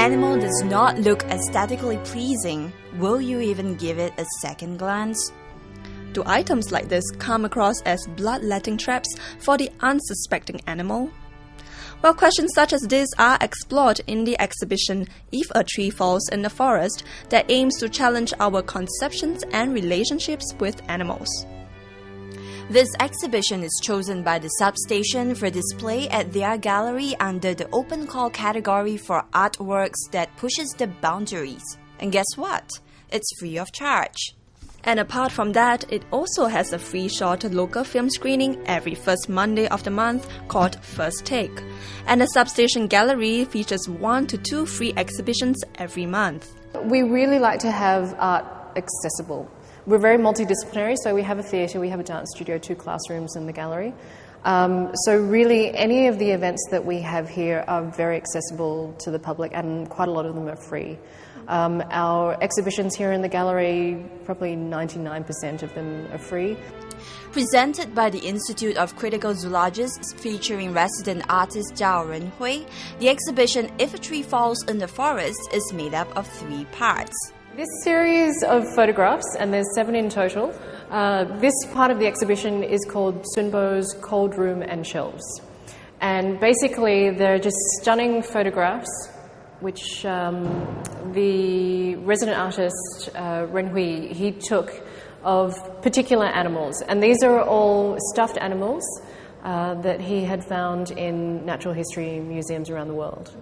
animal does not look aesthetically pleasing, will you even give it a second glance? Do items like this come across as bloodletting traps for the unsuspecting animal? Well, questions such as this are explored in the exhibition If a Tree Falls in the Forest that aims to challenge our conceptions and relationships with animals. This exhibition is chosen by the Substation for display at their gallery under the open call category for artworks that pushes the boundaries. And guess what? It's free of charge. And apart from that, it also has a free short local film screening every first Monday of the month called First Take. And the Substation Gallery features 1 to 2 free exhibitions every month. We really like to have art accessible. We're very multidisciplinary, so we have a theatre, we have a dance studio, 2 classrooms in the gallery. So really any of the events that we have here are very accessible to the public, and quite a lot of them are free. Our exhibitions here in the gallery, probably 99% of them are free. Presented by the Institute of Critical Zoologists featuring resident artist Zhao Renhui, the exhibition If a Tree Falls in the Forest is made up of 3 parts. This series of photographs, and there's 7 in total, this part of the exhibition is called Sunbo's Cold Room and Shelves. And basically they're just stunning photographs which the resident artist Renhui, he took of particular animals. And these are all stuffed animals that he had found in natural history museums around the world.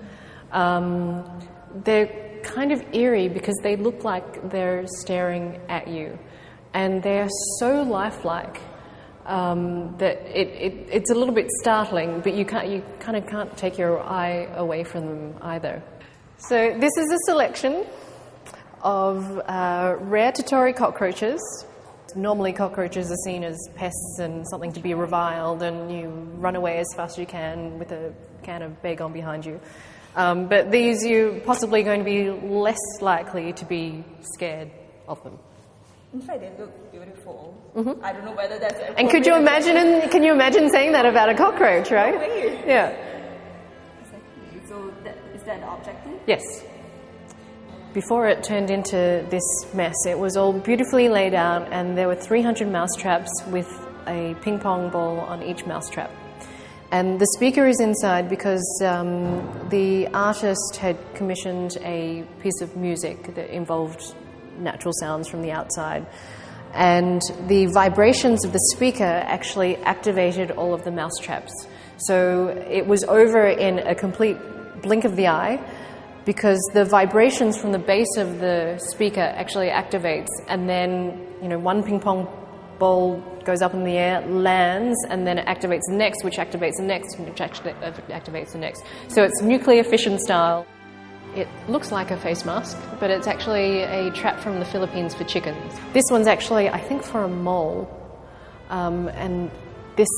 They're kind of eerie because they look like they're staring at you, and they're so lifelike that it's a little bit startling, but you kind of can't take your eye away from them either. So this is a selection of rare Totori cockroaches. Normally cockroaches are seen as pests and something to be reviled, and you run away as fast as you can with a can of Baygon behind you. But these, you're possibly going to be less likely to be scared of them. In fact, they look beautiful. Mm-hmm. I don't know whether that's And can you imagine saying that about a cockroach, right? Oh, yeah. Exactly. So is that the objective? Yes. Before it turned into this mess, it was all beautifully laid out, and there were 300 mousetraps with a ping pong ball on each mousetrap. And the speaker is inside because the artist had commissioned a piece of music that involved natural sounds from the outside. And the vibrations of the speaker actually activated all of the mousetraps. So it was over in a complete blink of the eye, because the vibrations from the base of the speaker actually activates, and then, one ping pong ball goes up in the air, lands, and then it activates the next, which activates the next, which activates the next. So it's nuclear fission style. It looks like a face mask, but it's actually a trap from the Philippines for chickens. This one's actually, I think, for a mole. And this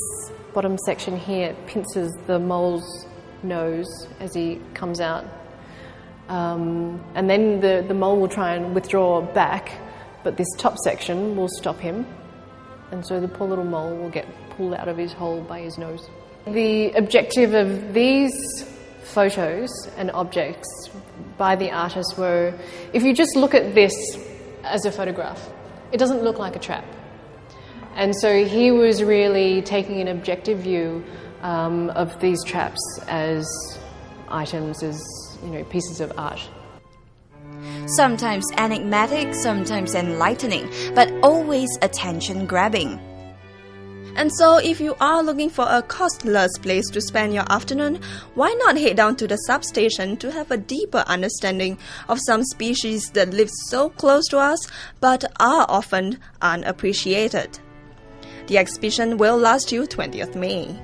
bottom section here pinches the mole's nose as he comes out. And then the mole will try and withdraw back, but this top section will stop him. And so the poor little mole will get pulled out of his hole by his nose. The objective of these photos and objects by the artist were, if you just look at this as a photograph, it doesn't look like a trap. And so he was really taking an objective view of these traps as items, as pieces of art. Sometimes enigmatic, sometimes enlightening, but always attention-grabbing. And so if you are looking for a costless place to spend your afternoon, why not head down to the Substation to have a deeper understanding of some species that live so close to us but are often unappreciated. The exhibition will last till 20th May.